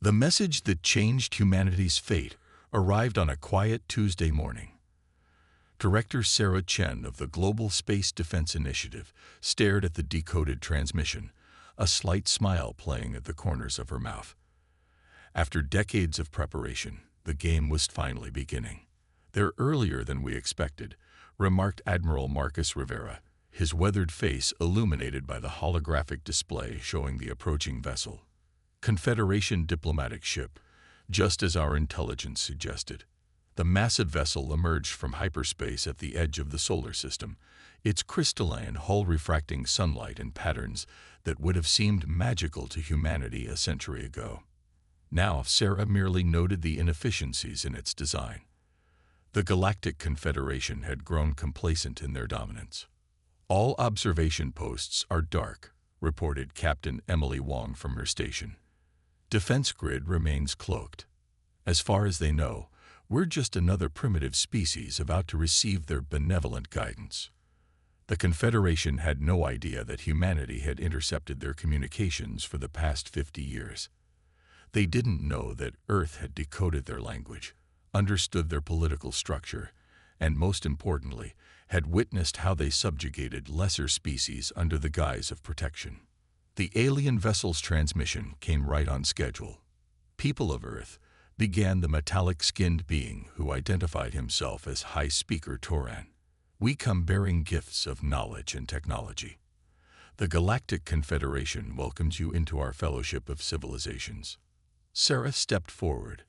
The message that changed humanity's fate arrived on a quiet Tuesday morning. Director Sarah Chen of the Global Space Defense Initiative stared at the decoded transmission, a slight smile playing at the corners of her mouth. After decades of preparation, the game was finally beginning. "They're earlier than we expected," remarked Admiral Marcus Rivera, his weathered face illuminated by the holographic display showing the approaching vessel. Confederation diplomatic ship, just as our intelligence suggested. The massive vessel emerged from hyperspace at the edge of the solar system, its crystalline hull refracting sunlight in patterns that would have seemed magical to humanity a century ago. Now, Sarah merely noted the inefficiencies in its design. The Galactic Confederation had grown complacent in their dominance. "All observation posts are dark," reported Captain Emily Wong from her station. "Defense grid remains cloaked. As far as they know, we're just another primitive species about to receive their benevolent guidance." The Confederation had no idea that humanity had intercepted their communications for the past 50 years. They didn't know that Earth had decoded their language, understood their political structure, and most importantly, had witnessed how they subjugated lesser species under the guise of protection. The alien vessel's transmission came right on schedule. "People of Earth," began the metallic-skinned being who identified himself as High Speaker Toran, "we come bearing gifts of knowledge and technology. The Galactic Confederation welcomes you into our fellowship of civilizations." Sarah stepped forward,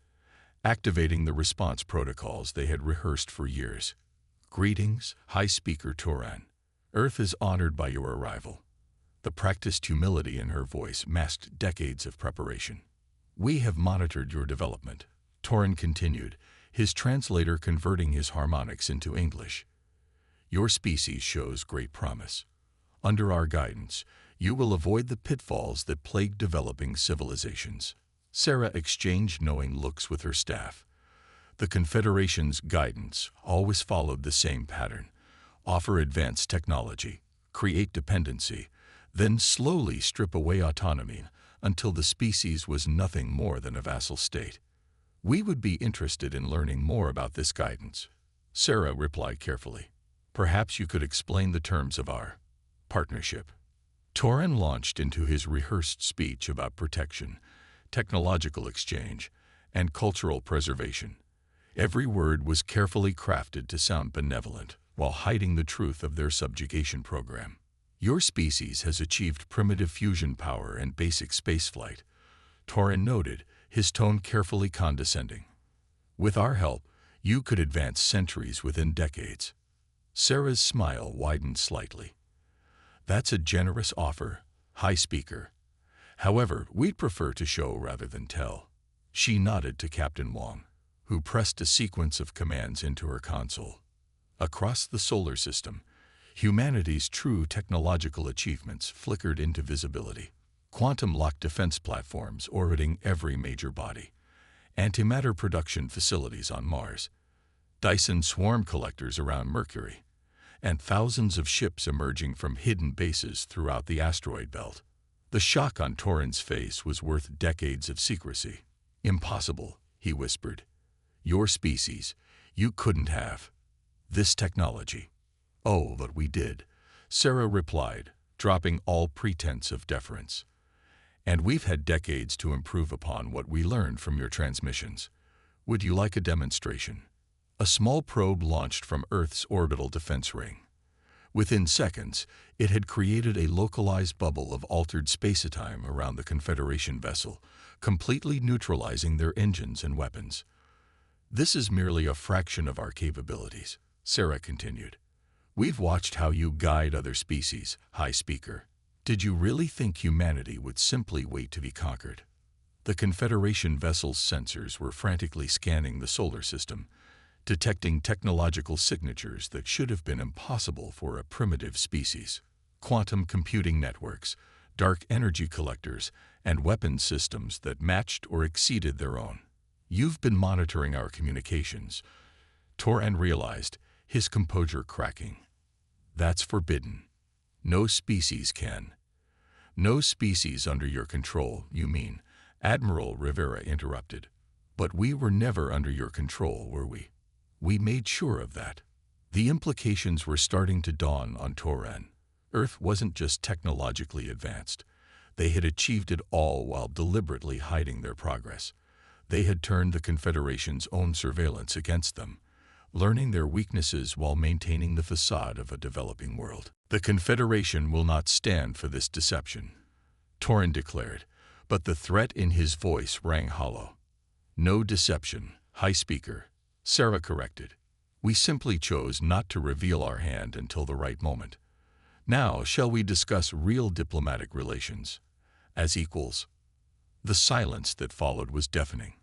activating the response protocols they had rehearsed for years. "Greetings, High Speaker Toran. Earth is honored by your arrival." The practiced humility in her voice masked decades of preparation. "We have monitored your development," Toran continued, his translator converting his harmonics into English. "Your species shows great promise. Under our guidance, you will avoid the pitfalls that plague developing civilizations." Sarah exchanged knowing looks with her staff. The Confederation's guidance always followed the same pattern: offer advanced technology, create dependency, then slowly strip away autonomy until the species was nothing more than a vassal state. "We would be interested in learning more about this guidance," Sarah replied carefully. "Perhaps you could explain the terms of our partnership." Toran launched into his rehearsed speech about protection, technological exchange, and cultural preservation. Every word was carefully crafted to sound benevolent, while hiding the truth of their subjugation program. "Your species has achieved primitive fusion power and basic spaceflight," Toran noted, his tone carefully condescending. "With our help, you could advance centuries within decades." Sarah's smile widened slightly. "That's a generous offer, High Speaker. However, we'd prefer to show rather than tell." She nodded to Captain Wong, who pressed a sequence of commands into her console. Across the solar system, humanity's true technological achievements flickered into visibility. Quantum-locked defense platforms orbiting every major body, antimatter production facilities on Mars, Dyson swarm collectors around Mercury, and thousands of ships emerging from hidden bases throughout the asteroid belt. The shock on Toran's face was worth decades of secrecy. "Impossible," he whispered. "Your species, you couldn't have this technology." "Oh, but we did," Sarah replied, dropping all pretense of deference. "And we've had decades to improve upon what we learned from your transmissions. Would you like a demonstration?" A small probe launched from Earth's orbital defense ring. Within seconds, it had created a localized bubble of altered spacetime around the Confederation vessel, completely neutralizing their engines and weapons. "This is merely a fraction of our capabilities," Sarah continued. "We've watched how you guide other species, High Speaker. Did you really think humanity would simply wait to be conquered?" The Confederation vessel's sensors were frantically scanning the solar system, detecting technological signatures that should have been impossible for a primitive species. Quantum computing networks, dark energy collectors, and weapon systems that matched or exceeded their own. "You've been monitoring our communications," Toran realized, his composure cracking. "That's forbidden. No species can." "No species under your control, you mean," Admiral Rivera interrupted. But we were never under your control, were we? We made sure of that. The implications were starting to dawn on Toran. Earth wasn't just technologically advanced. They had achieved it all while deliberately hiding their progress. They had turned the Confederation's own surveillance against them, learning their weaknesses while maintaining the facade of a developing world. The Confederation will not stand for this deception, Toran declared, but the threat in his voice rang hollow. No deception, High Speaker, Sarah corrected. We simply chose not to reveal our hand until the right moment. Now, shall we discuss real diplomatic relations? As equals? The silence that followed was deafening.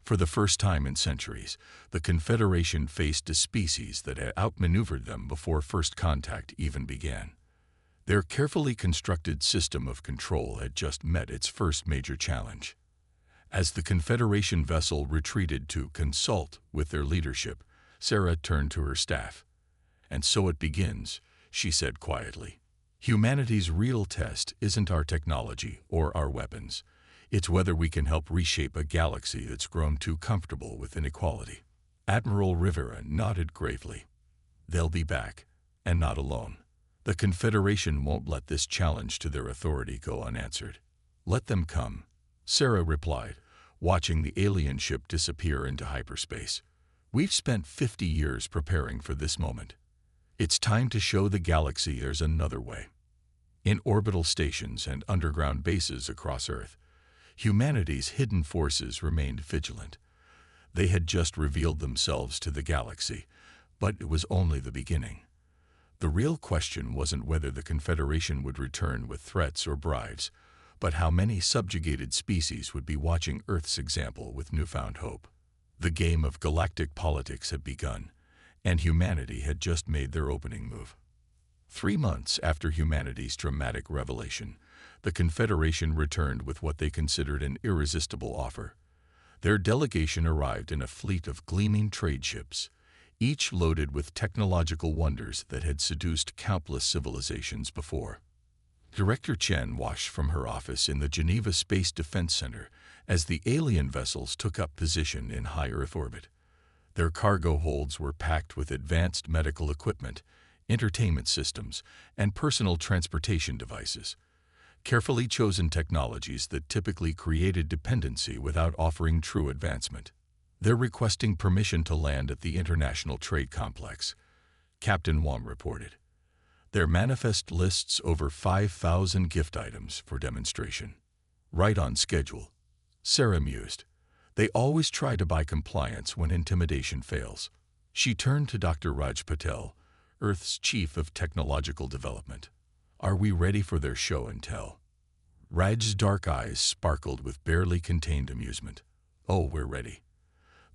For the first time in centuries, the Confederation faced a species that had outmaneuvered them before first contact even began. Their carefully constructed system of control had just met its first major challenge. As the Confederation vessel retreated to consult with their leadership, Sarah turned to her staff. "And so it begins," she said quietly. "Humanity's real test isn't our technology or our weapons. It's whether we can help reshape a galaxy that's grown too comfortable with inequality." Admiral Rivera nodded gravely. "They'll be back, and not alone. The Confederation won't let this challenge to their authority go unanswered." "Let them come," Sarah replied, watching the alien ship disappear into hyperspace. "We've spent 50 years preparing for this moment. It's time to show the galaxy there's another way." In orbital stations and underground bases across Earth, humanity's hidden forces remained vigilant. They had just revealed themselves to the galaxy, but it was only the beginning. The real question wasn't whether the Confederation would return with threats or bribes, but how many subjugated species would be watching Earth's example with newfound hope. The game of galactic politics had begun, and humanity had just made their opening move. 3 months after humanity's dramatic revelation, the Confederation returned with what they considered an irresistible offer. Their delegation arrived in a fleet of gleaming trade ships, each loaded with technological wonders that had seduced countless civilizations before. Director Chen watched from her office in the Geneva Space Defense Center as the alien vessels took up position in high Earth orbit. Their cargo holds were packed with advanced medical equipment, entertainment systems, and personal transportation devices. Carefully chosen technologies that typically created dependency without offering true advancement. "They're requesting permission to land at the International Trade Complex," Captain Wong reported. "Their manifest lists over 5,000 gift items for demonstration." "Right on schedule," Sarah mused. "They always try to buy compliance when intimidation fails." She turned to Dr. Raj Patel, Earth's Chief of Technological Development. "Are we ready for their show and tell?" Raj's dark eyes sparkled with barely contained amusement. "Oh, we're ready.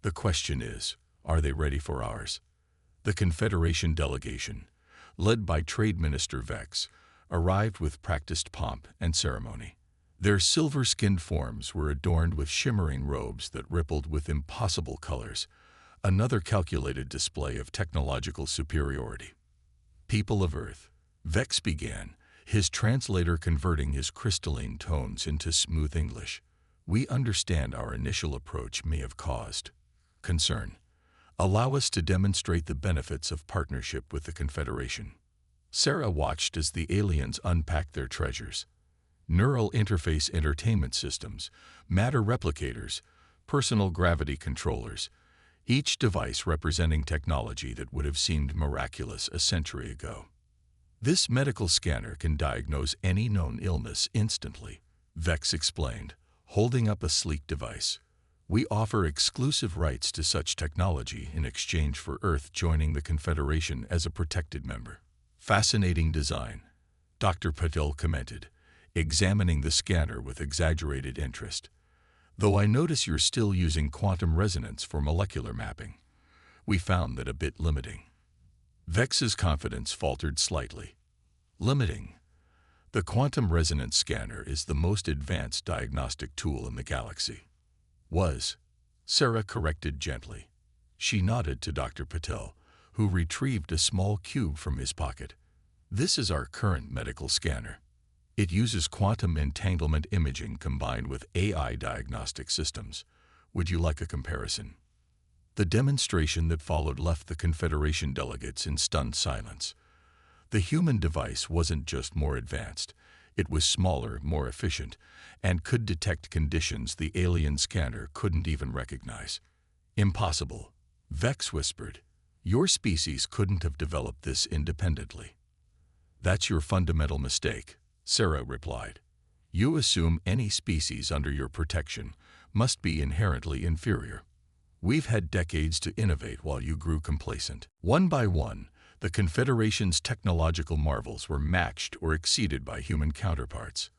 The question is, are they ready for ours?" The Confederation delegation, led by Trade Minister Vex, arrived with practiced pomp and ceremony. Their silver-skinned forms were adorned with shimmering robes that rippled with impossible colors, another calculated display of technological superiority. "People of Earth," Vex began, his translator converting his crystalline tones into smooth English. "We understand our initial approach may have caused concern. Allow us to demonstrate the benefits of partnership with the Confederation." Sarah watched as the aliens unpacked their treasures. Neural interface entertainment systems, matter replicators, personal gravity controllers, each device representing technology that would have seemed miraculous a century ago. "This medical scanner can diagnose any known illness instantly," Vex explained, holding up a sleek device. "We offer exclusive rights to such technology in exchange for Earth joining the Confederation as a protected member." "Fascinating design," Dr. Patel commented, examining the scanner with exaggerated interest. "Though I notice you're still using quantum resonance for molecular mapping. We found that a bit limiting." Vex's confidence faltered slightly. "Limiting? The quantum resonance scanner is the most advanced diagnostic tool in the galaxy." "Was," Sarah corrected gently. She nodded to Dr. Patel, who retrieved a small cube from his pocket. "This is our current medical scanner. It uses quantum entanglement imaging combined with AI diagnostic systems. Would you like a comparison? The demonstration that followed left the Confederation delegates in stunned silence. The human device wasn't just more advanced. It was smaller, more efficient, and could detect conditions the alien scanner couldn't even recognize. Impossible, Vex whispered. Your species couldn't have developed this independently. That's your fundamental mistake, Sarah replied. You assume any species under your protection must be inherently inferior. We've had decades to innovate while you grew complacent. One by one, the Confederation's technological marvels were matched or exceeded by human counterparts.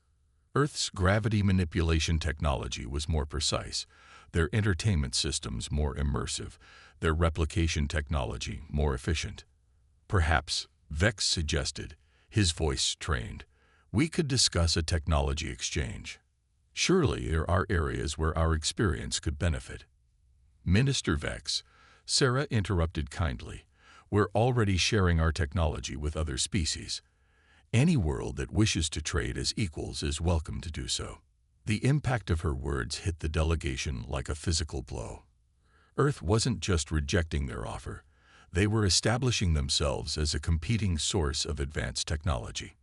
Earth's gravity manipulation technology was more precise, their entertainment systems more immersive, their replication technology more efficient. Perhaps, Vex suggested, his voice trained, we could discuss a technology exchange. Surely there are areas where our experience could benefit. Minister Vex, Sarah interrupted kindly, we're already sharing our technology with other species. Any world that wishes to trade as equals is welcome to do so. The impact of her words hit the delegation like a physical blow. Earth wasn't just rejecting their offer. They were establishing themselves as a competing source of advanced technology.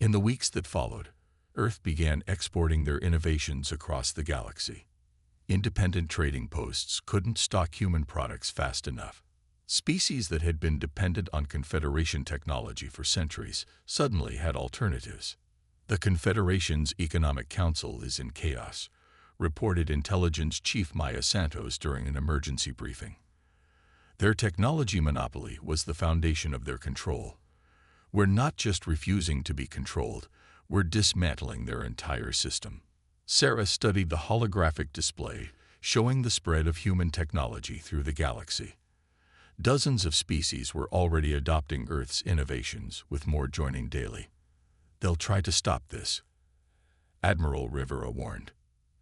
In the weeks that followed, Earth began exporting their innovations across the galaxy. Independent trading posts couldn't stock human products fast enough. Species that had been dependent on Confederation technology for centuries suddenly had alternatives. The Confederation's Economic Council is in chaos, reported Intelligence Chief Maya Santos during an emergency briefing. Their technology monopoly was the foundation of their control. We're not just refusing to be controlled, we're dismantling their entire system. Sarah studied the holographic display, showing the spread of human technology through the galaxy. Dozens of species were already adopting Earth's innovations, with more joining daily. They'll try to stop this, Admiral Rivera warned.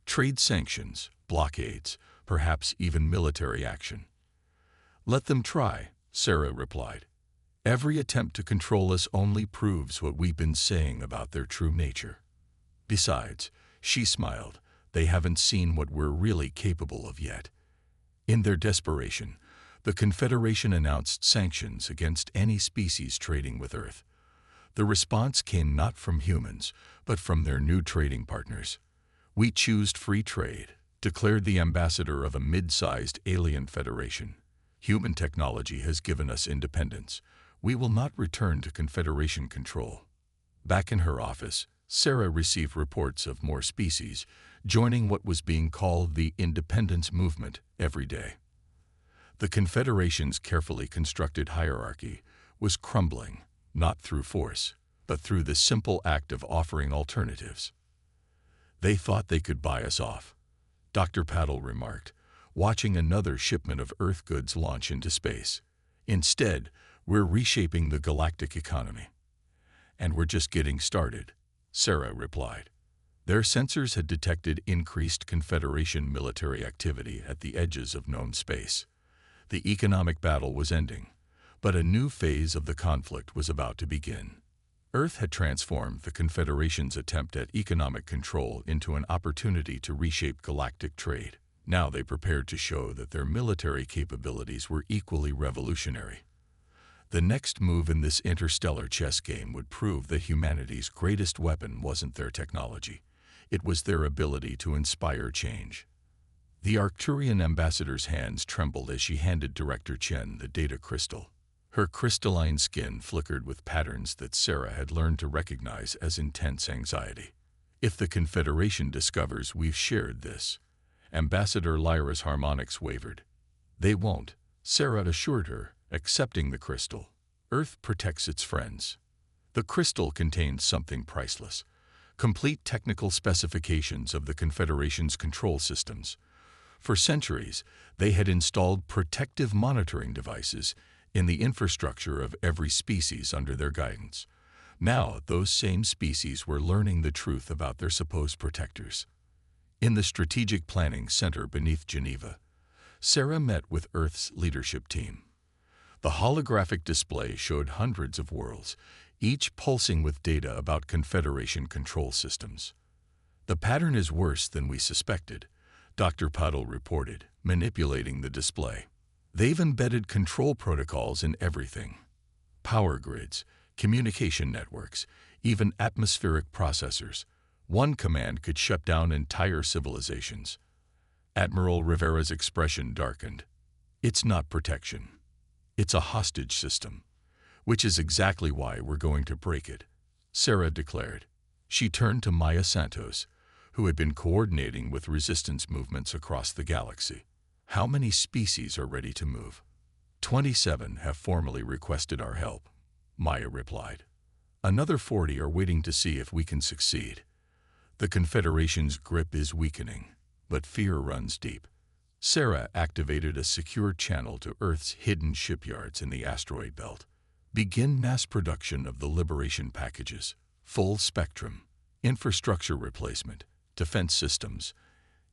Trade sanctions, blockades, perhaps even military action. Let them try, Sarah replied. Every attempt to control us only proves what we've been saying about their true nature. Besides, she smiled, they haven't seen what we're really capable of yet. In their desperation, the Confederation announced sanctions against any species trading with Earth. The response came not from humans, but from their new trading partners. We choose free trade, declared the ambassador of a mid-sized alien federation. Human technology has given us independence. We will not return to Confederation control. Back in her office, Sarah received reports of more species joining what was being called the independence movement every day. The Confederation's carefully constructed hierarchy was crumbling, not through force, but through the simple act of offering alternatives. They thought they could buy us off, Dr. Paddle remarked, watching another shipment of Earth goods launch into space. Instead, we're reshaping the galactic economy. And we're just getting started, Sarah replied. Their sensors had detected increased Confederation military activity at the edges of known space. The economic battle was ending, but a new phase of the conflict was about to begin. Earth had transformed the Confederation's attempt at economic control into an opportunity to reshape galactic trade. Now they prepared to show that their military capabilities were equally revolutionary. The next move in this interstellar chess game would prove that humanity's greatest weapon wasn't their technology. It was their ability to inspire change. The Arcturian ambassador's hands trembled as she handed Director Chen the data crystal. Her crystalline skin flickered with patterns that Sarah had learned to recognize as intense anxiety. If the Confederation discovers we've shared this, Ambassador Lyra's harmonics wavered. They won't, Sarah assured her, accepting the crystal. Earth protects its friends. The crystal contained something priceless, complete technical specifications of the Confederation's control systems. For centuries, they had installed protective monitoring devices in the infrastructure of every species under their guidance. Now, those same species were learning the truth about their supposed protectors. In the Strategic Planning Center beneath Geneva, Sarah met with Earth's leadership team. The holographic display showed hundreds of worlds, each pulsing with data about Confederation control systems. "The pattern is worse than we suspected," Dr. Puddle reported, manipulating the display. "They've embedded control protocols in everything. Power grids, communication networks, even atmospheric processors. One command could shut down entire civilizations." Admiral Rivera's expression darkened. "It's not protection. It's a hostage system, which is exactly why we're going to break it," Sarah declared. She turned to Maya Santos, who had been coordinating with resistance movements across the galaxy. "How many species are ready to move?" 27 have formally requested our help," Maya replied. "Another 40 are waiting to see if we can succeed. The Confederation's grip is weakening, but fear runs deep." Sarah activated a secure channel to Earth's hidden shipyards in the asteroid belt. "Begin mass production of the liberation packages, full spectrum, infrastructure replacement, defense systems,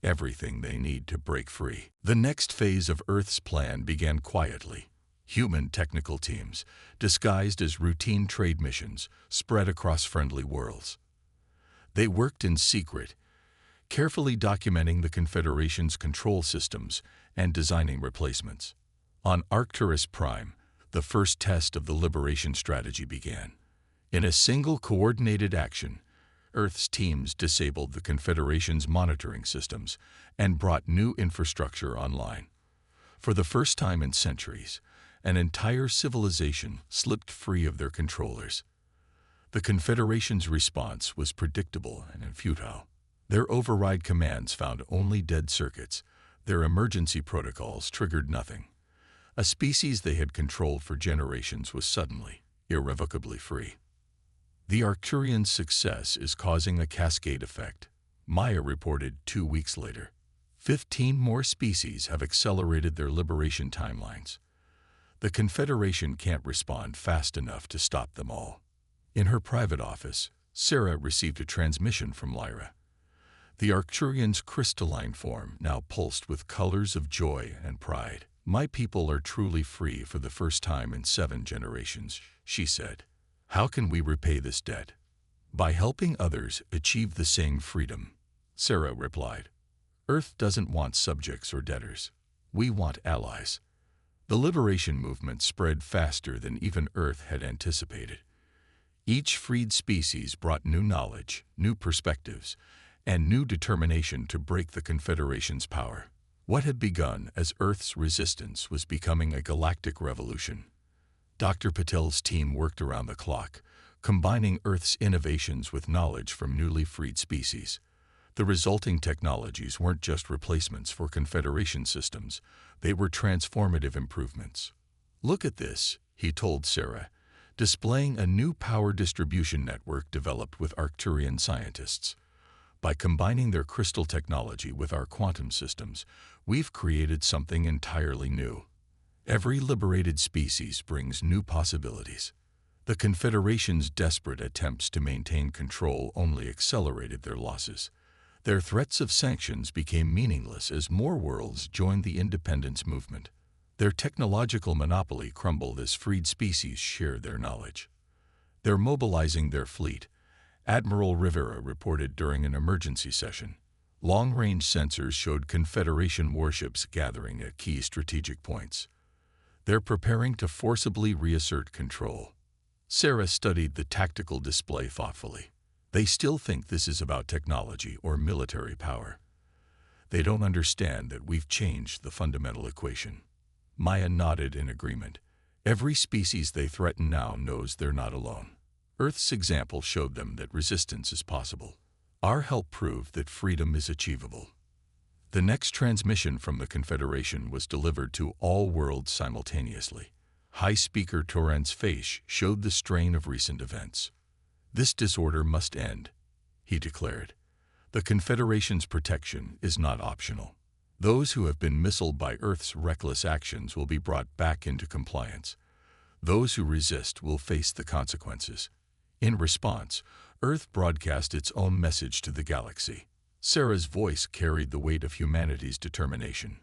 everything they need to break free." The next phase of Earth's plan began quietly. Human technical teams, disguised as routine trade missions, spread across friendly worlds. They worked in secret, carefully documenting the Confederation's control systems and designing replacements. On Arcturus Prime, the first test of the liberation strategy began. In a single coordinated action, Earth's teams disabled the Confederation's monitoring systems and brought new infrastructure online. For the first time in centuries, an entire civilization slipped free of their controllers. The Confederation's response was predictable and futile. Their override commands found only dead circuits. Their emergency protocols triggered nothing. A species they had controlled for generations was suddenly, irrevocably free. "The Arcturian success is causing a cascade effect," Maya reported 2 weeks later. 15 more species have accelerated their liberation timelines. The Confederation can't respond fast enough to stop them all. In her private office, Sarah received a transmission from Lyra. The Arcturian's crystalline form now pulsed with colors of joy and pride. "My people are truly free for the first time in 7 generations," she said. "How can we repay this debt?" "By helping others achieve the same freedom," Sarah replied. "Earth doesn't want subjects or debtors. We want allies." The liberation movement spread faster than even Earth had anticipated. Each freed species brought new knowledge, new perspectives, and new determination to break the Confederation's power. What had begun as Earth's resistance was becoming a galactic revolution. Dr. Patel's team worked around the clock, combining Earth's innovations with knowledge from newly freed species. The resulting technologies weren't just replacements for Confederation systems, they were transformative improvements. "Look at this," he told Sarah, displaying a new power distribution network developed with Arcturian scientists. "By combining their crystal technology with our quantum systems, we've created something entirely new. Every liberated species brings new possibilities." The Confederation's desperate attempts to maintain control only accelerated their losses. Their threats of sanctions became meaningless as more worlds joined the independence movement. Their technological monopoly crumbled as freed species shared their knowledge. "They're mobilizing their fleet," Admiral Rivera reported during an emergency session. Long-range sensors showed Confederation warships gathering at key strategic points. "They're preparing to forcibly reassert control." Sarah studied the tactical display thoughtfully. "They still think this is about technology or military power. They don't understand that we've changed the fundamental equation." Maya nodded in agreement. "Every species they threaten now knows they're not alone. Earth's example showed them that resistance is possible. Our help proved that freedom is achievable." The next transmission from the Confederation was delivered to all worlds simultaneously. High-speaker Torrent's face showed the strain of recent events. "This disorder must end," he declared. "The Confederation's protection is not optional. Those who have been missiled by Earth's reckless actions will be brought back into compliance. Those who resist will face the consequences." In response, Earth broadcast its own message to the galaxy. Sarah's voice carried the weight of humanity's determination.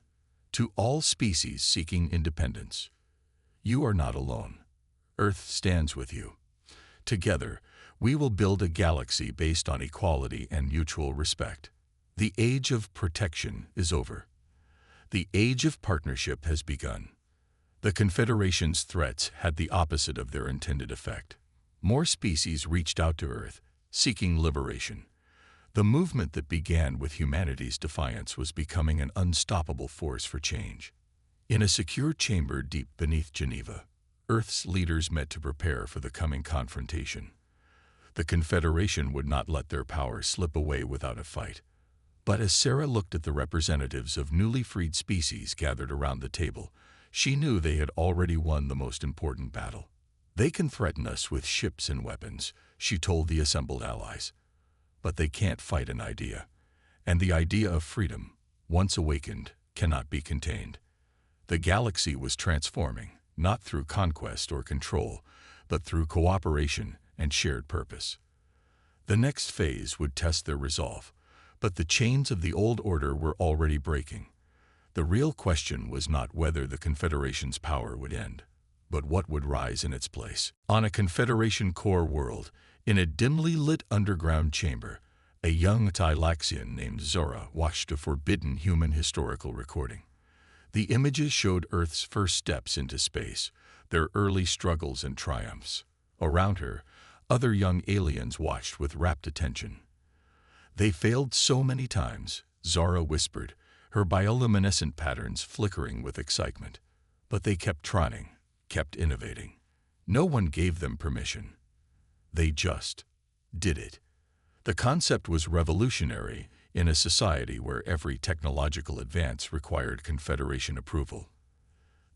"To all species seeking independence, you are not alone. Earth stands with you. Together, we will build a galaxy based on equality and mutual respect. The age of protection is over. The age of partnership has begun. The Confederation's threats had the opposite of their intended effect. More species reached out to Earth, seeking liberation. The movement that began with humanity's defiance was becoming an unstoppable force for change. In a secure chamber deep beneath Geneva, Earth's leaders met to prepare for the coming confrontation. The Confederation would not let their power slip away without a fight. But as Sarah looked at the representatives of newly freed species gathered around the table, she knew they had already won the most important battle. They can threaten us with ships and weapons, she told the assembled allies. But they can't fight an idea. And the idea of freedom, once awakened, cannot be contained. The galaxy was transforming, not through conquest or control, but through cooperation and shared purpose. The next phase would test their resolve, but the chains of the old order were already breaking. The real question was not whether the Confederation's power would end, but what would rise in its place. On a Confederation core world, in a dimly lit underground chamber, a young Thylaxian named Zora watched a forbidden human historical recording. The images showed Earth's first steps into space, their early struggles and triumphs. Around her, other young aliens watched with rapt attention. They failed so many times, Zora whispered, her bioluminescent patterns flickering with excitement. But they kept trying, kept innovating. No one gave them permission. They just did it. The concept was revolutionary in a society where every technological advance required Confederation approval.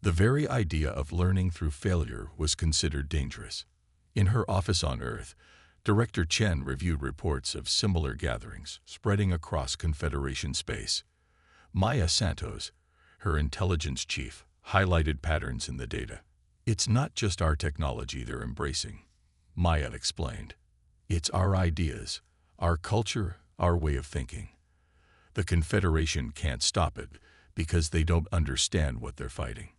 The very idea of learning through failure was considered dangerous. In her office on Earth, Director Chen reviewed reports of similar gatherings spreading across Confederation space. Maya Santos, her intelligence chief, highlighted patterns in the data. It's not just our technology they're embracing, Maya explained. It's our ideas, our culture, our way of thinking. The Confederation can't stop it because they don't understand what they're fighting.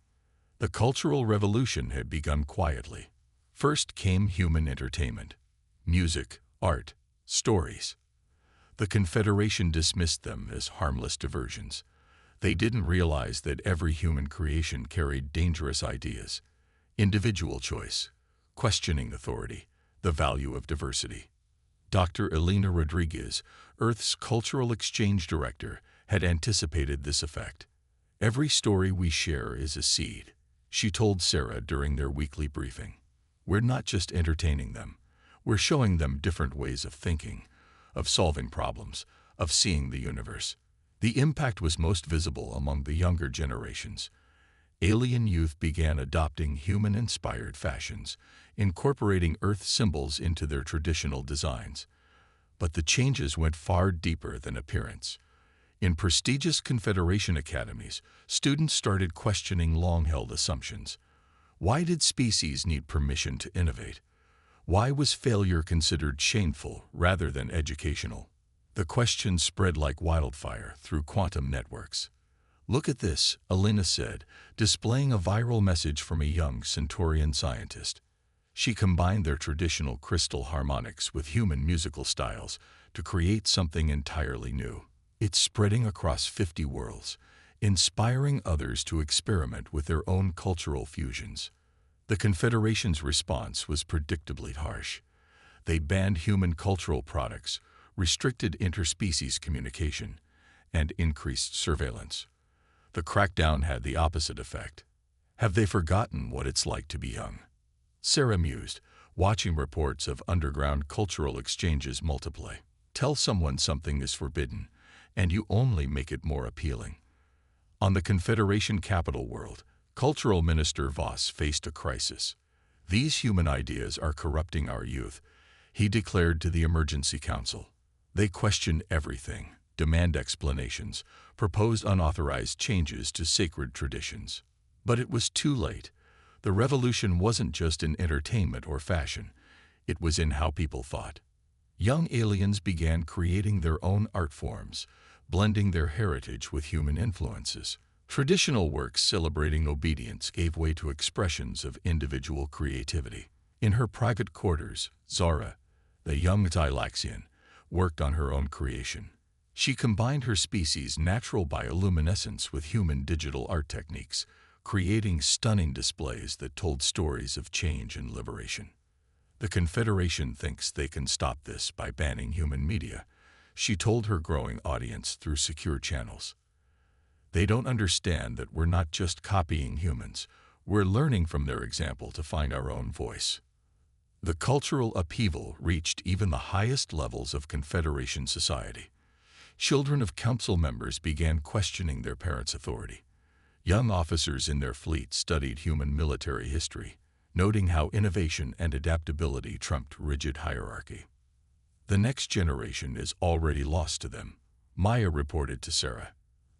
The Cultural Revolution had begun quietly. First came human entertainment, music, art, stories. The Confederation dismissed them as harmless diversions. They didn't realize that every human creation carried dangerous ideas, individual choice, questioning authority, the value of diversity. Dr. Elena Rodriguez, Earth's Cultural Exchange Director, had anticipated this effect. Every story we share is a seed, she told Sarah during their weekly briefing. We're not just entertaining them. We're showing them different ways of thinking, of solving problems, of seeing the universe. The impact was most visible among the younger generations. Alien youth began adopting human-inspired fashions, incorporating Earth symbols into their traditional designs. But the changes went far deeper than appearance. In prestigious Confederation academies, students started questioning long-held assumptions. Why did species need permission to innovate? Why was failure considered shameful rather than educational? The questions spread like wildfire through quantum networks. Look at this, Elena said, displaying a viral message from a young Centaurian scientist. She combined their traditional crystal harmonics with human musical styles to create something entirely new. It's spreading across 50 worlds, inspiring others to experiment with their own cultural fusions. The Confederation's response was predictably harsh. They banned human cultural products, restricted interspecies communication, and increased surveillance. The crackdown had the opposite effect. Have they forgotten what it's like to be young? Sarah mused, watching reports of underground cultural exchanges multiply. Tell someone something is forbidden, and you only make it more appealing. On the Confederation capital world, Cultural Minister Voss faced a crisis. These human ideas are corrupting our youth, he declared to the Emergency Council. They question everything, demand explanations, proposed unauthorized changes to sacred traditions. But it was too late. The revolution wasn't just in entertainment or fashion. It was in how people thought. Young aliens began creating their own art forms, blending their heritage with human influences. Traditional works celebrating obedience gave way to expressions of individual creativity. In her private quarters, Zara, the young Xylaxian, worked on her own creation. She combined her species' natural bioluminescence with human digital art techniques, creating stunning displays that told stories of change and liberation. The Confederation thinks they can stop this by banning human media, she told her growing audience through secure channels. They don't understand that we're not just copying humans, we're learning from their example to find our own voice. The cultural upheaval reached even the highest levels of Confederation society. Children of council members began questioning their parents' authority. Young officers in their fleet studied human military history, noting how innovation and adaptability trumped rigid hierarchy. The next generation is already lost to them, Maya reported to Sarah.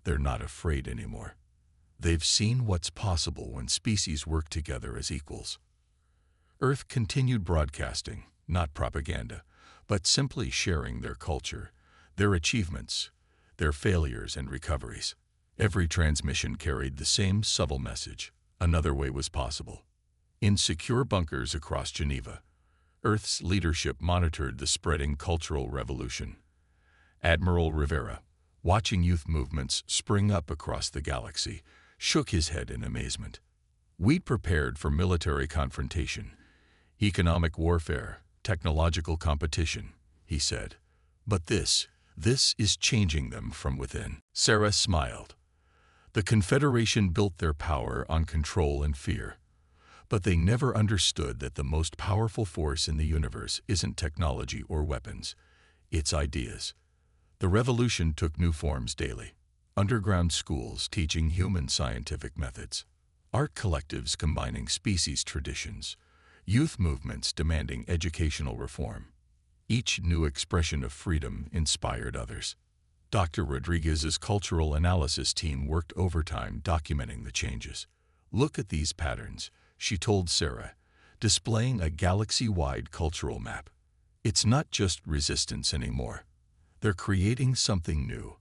They're not afraid anymore. They've seen what's possible when species work together as equals. Earth continued broadcasting, not propaganda, but simply sharing their culture, their achievements, their failures and recoveries. Every transmission carried the same subtle message: another way was possible. In secure bunkers across Geneva, Earth's leadership monitored the spreading cultural revolution. Admiral Rivera, watching youth movements spring up across the galaxy, shook his head in amazement. We'd prepared for military confrontation, economic warfare, technological competition, he said. But this is changing them from within. Sarah smiled. The Confederation built their power on control and fear. But they never understood that the most powerful force in the universe isn't technology or weapons, it's ideas. The revolution took new forms daily. Underground schools teaching human scientific methods, art collectives combining species traditions, youth movements demanding educational reform. Each new expression of freedom inspired others. Dr. Rodriguez's cultural analysis team worked overtime documenting the changes. Look at these patterns, she told Sarah, displaying a galaxy-wide cultural map. It's not just resistance anymore. They're creating something new,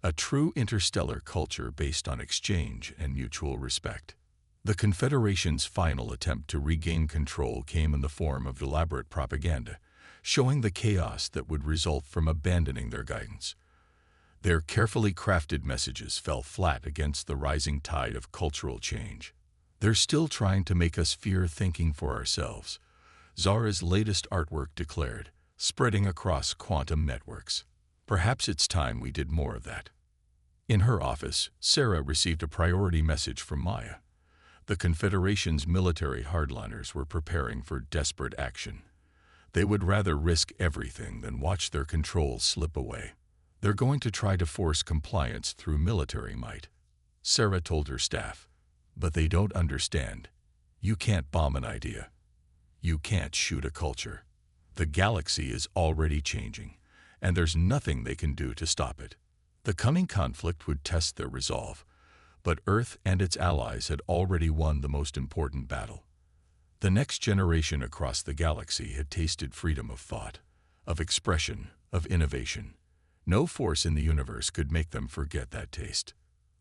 a true interstellar culture based on exchange and mutual respect. The Confederation's final attempt to regain control came in the form of elaborate propaganda, showing the chaos that would result from abandoning their guidance. Their carefully crafted messages fell flat against the rising tide of cultural change. They're still trying to make us fear thinking for ourselves, Zara's latest artwork declared, spreading across quantum networks. Perhaps it's time we did more of that. In her office, Sarah received a priority message from Maya. The Confederation's military hardliners were preparing for desperate action. They would rather risk everything than watch their control slip away. They're going to try to force compliance through military might, Sarah told her staff. But they don't understand. You can't bomb an idea. You can't shoot a culture. The galaxy is already changing, and there's nothing they can do to stop it. The coming conflict would test their resolve, but Earth and its allies had already won the most important battle. The next generation across the galaxy had tasted freedom of thought, of expression, of innovation. No force in the universe could make them forget that taste.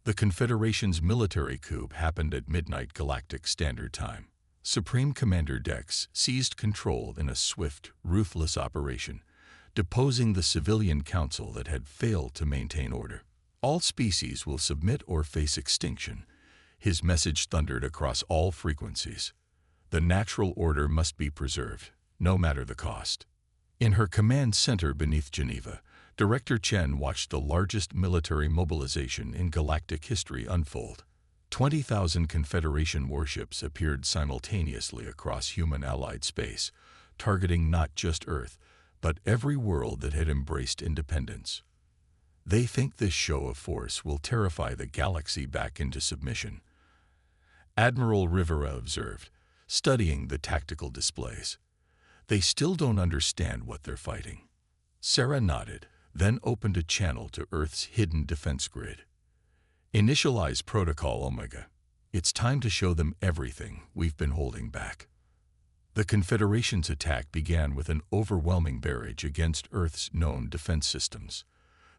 The Confederation's military coup happened at midnight Galactic Standard Time. Supreme Commander Dex seized control in a swift, ruthless operation, deposing the civilian council that had failed to maintain order. All species will submit or face extinction. His message thundered across all frequencies. The natural order must be preserved, no matter the cost. In her command center beneath Geneva, Director Chen watched the largest military mobilization in galactic history unfold. 20,000 Confederation warships appeared simultaneously across human-allied space, targeting not just Earth, but every world that had embraced independence. They think this show of force will terrify the galaxy back into submission, Admiral Rivera observed, studying the tactical displays. They still don't understand what they're fighting. Sarah nodded, then opened a channel to Earth's hidden defense grid. Initialize Protocol Omega. It's time to show them everything we've been holding back. The Confederation's attack began with an overwhelming barrage against Earth's known defense systems.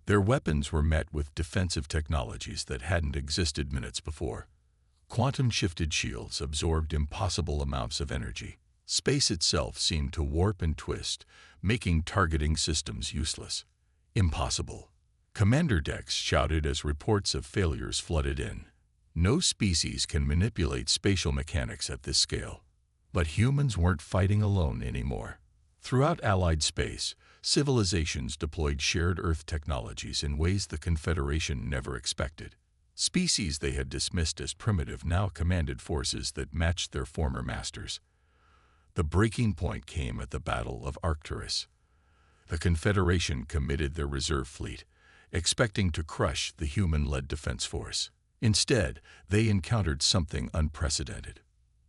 Their weapons were met with defensive technologies that hadn't existed minutes before. Quantum-shifted shields absorbed impossible amounts of energy. Space itself seemed to warp and twist, making targeting systems useless. Impossible. Commander Dex shouted as reports of failures flooded in. No species can manipulate spatial mechanics at this scale. But humans weren't fighting alone anymore. Throughout Allied space, civilizations deployed shared Earth technologies in ways the Confederation never expected. Species they had dismissed as primitive now commanded forces that matched their former masters. The breaking point came at the Battle of Arcturus. The Confederation committed their reserve fleet, expecting to crush the human-led defense force. Instead, they encountered something unprecedented.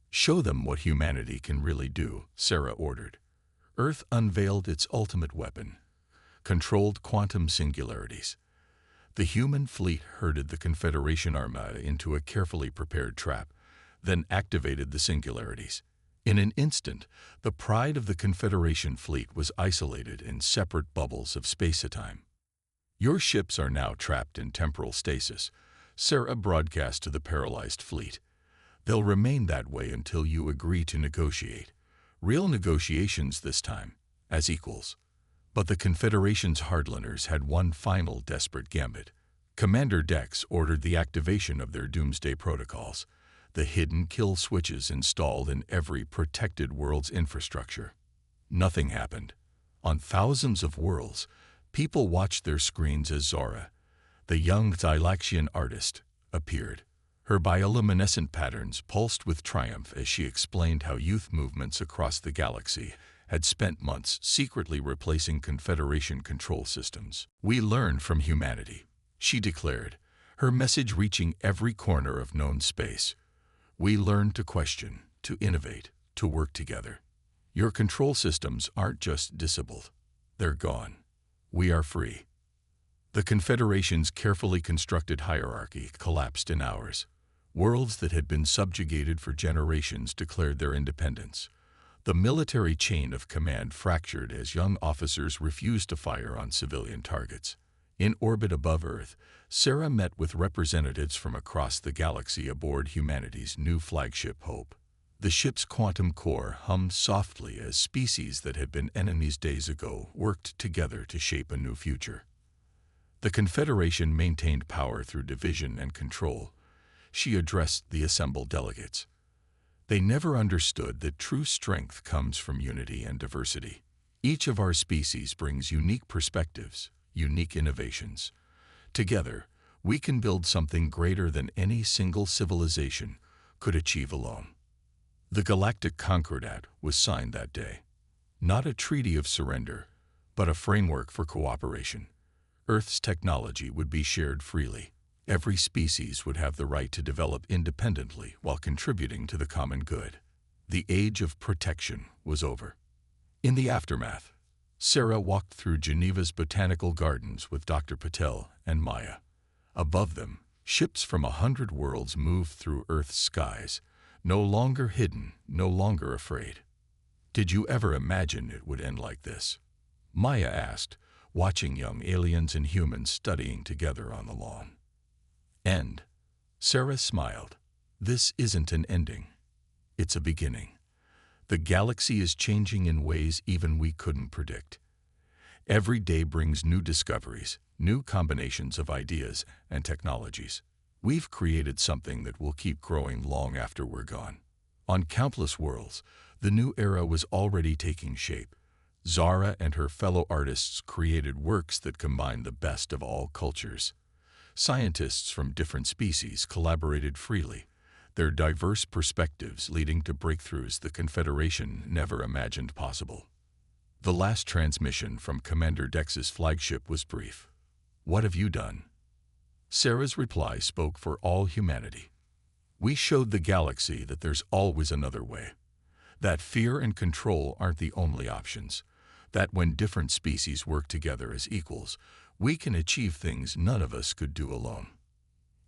"Show them what humanity can really do," Sarah ordered. Earth unveiled its ultimate weapon, controlled quantum singularities. The human fleet herded the Confederation armada into a carefully prepared trap, then activated the singularities. In an instant, the pride of the Confederation fleet was isolated in separate bubbles of space-time. "Your ships are now trapped in temporal stasis," Sarah broadcast to the paralyzed fleet. "They'll remain that way until you agree to negotiate. Real negotiations this time, as equals." But the Confederation's hardliners had one final desperate gambit. Commander Dex ordered the activation of their doomsday protocols, the hidden kill switches installed in every protected world's infrastructure. Nothing happened. On thousands of worlds, people watched their screens as Zara, the young Thylaxian artist, appeared. Her bioluminescent patterns pulsed with triumph as she explained how youth movements across the galaxy had spent months secretly replacing Confederation control systems. "We learn from humanity," she declared, her message reaching every corner of known space. "We learn to question, to innovate, to work together. Your control systems aren't just disabled. They're gone. We are free." The Confederation's carefully constructed hierarchy collapsed in hours. Worlds that had been subjugated for generations declared their independence. The military chain of command fractured as young officers refused to fire on civilian targets. In orbit above Earth, Sarah met with representatives from across the galaxy aboard humanity's new flagship Hope. The ship's quantum core hummed softly as species that had been enemies days ago worked together to shape a new future. The Confederation maintained power through division and control. She addressed the assembled delegates. "They never understood that true strength comes from unity and diversity. Each of our species brings unique perspectives, unique innovations. Together, we can build something greater than any single civilization could achieve alone." The Galactic Concordat was signed that day. Not a treaty of surrender, but a framework for cooperation. Earth's technology would be shared freely. Every species would have the right to develop independently while contributing to the common good. The age of protection was over. In the aftermath, Sarah walked through Geneva's botanical gardens with Dr. Patel and Maya. Above them, ships from 100 worlds moved through Earth's skies, no longer hidden, no longer afraid. "Did you ever imagine it would end like this?" Maya asked, watching young aliens and humans studying together on the lawn. "End." Sarah smiled. "This isn't an ending. It's a beginning. The galaxy is changing in ways even we couldn't predict. Every day brings new discoveries, new combinations of ideas and technologies. We've created something that will keep growing long after we're gone." On countless worlds, the new era was already taking shape. Zara and her fellow artists created works that combined the best of all cultures. Scientists from different species collaborated freely, their diverse perspectives leading to breakthroughs the Confederation never imagined possible. The last transmission from Commander Dex's flagship was brief. "What have you done?" Sarah's reply spoke for all humanity. "We showed the galaxy that there's always another way. That fear and control aren't the only options. That when different species work together as equals, we can achieve things none of us could do alone."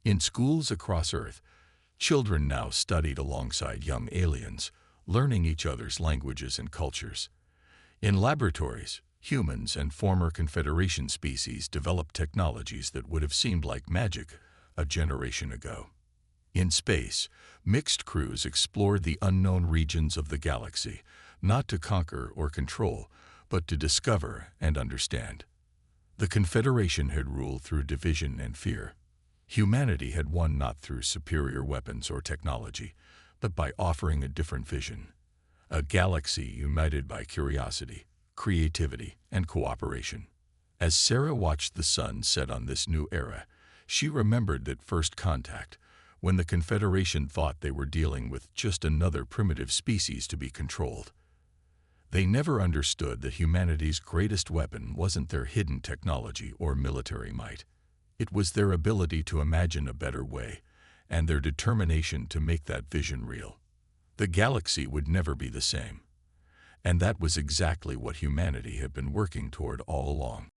In schools across Earth, children now studied alongside young aliens, learning each other's languages and cultures. In laboratories, humans and former Confederation species developed technologies that would have seemed like magic a generation ago. In space, mixed crews explored the unknown regions of the galaxy, not to conquer or control, but to discover and understand. The Confederation had ruled through division and fear. Humanity had won not through superior weapons or technology, but by offering a different vision. A galaxy united by curiosity, creativity, and cooperation. As Sarah watched the sun set on this new era, she remembered that first contact, when the Confederation thought they were dealing with just another primitive species to be controlled. They never understood that humanity's greatest weapon wasn't their hidden technology or military might. It was their ability to imagine a better way, and their determination to make that vision real. The galaxy would never be the same. And that was exactly what humanity had been working toward all along.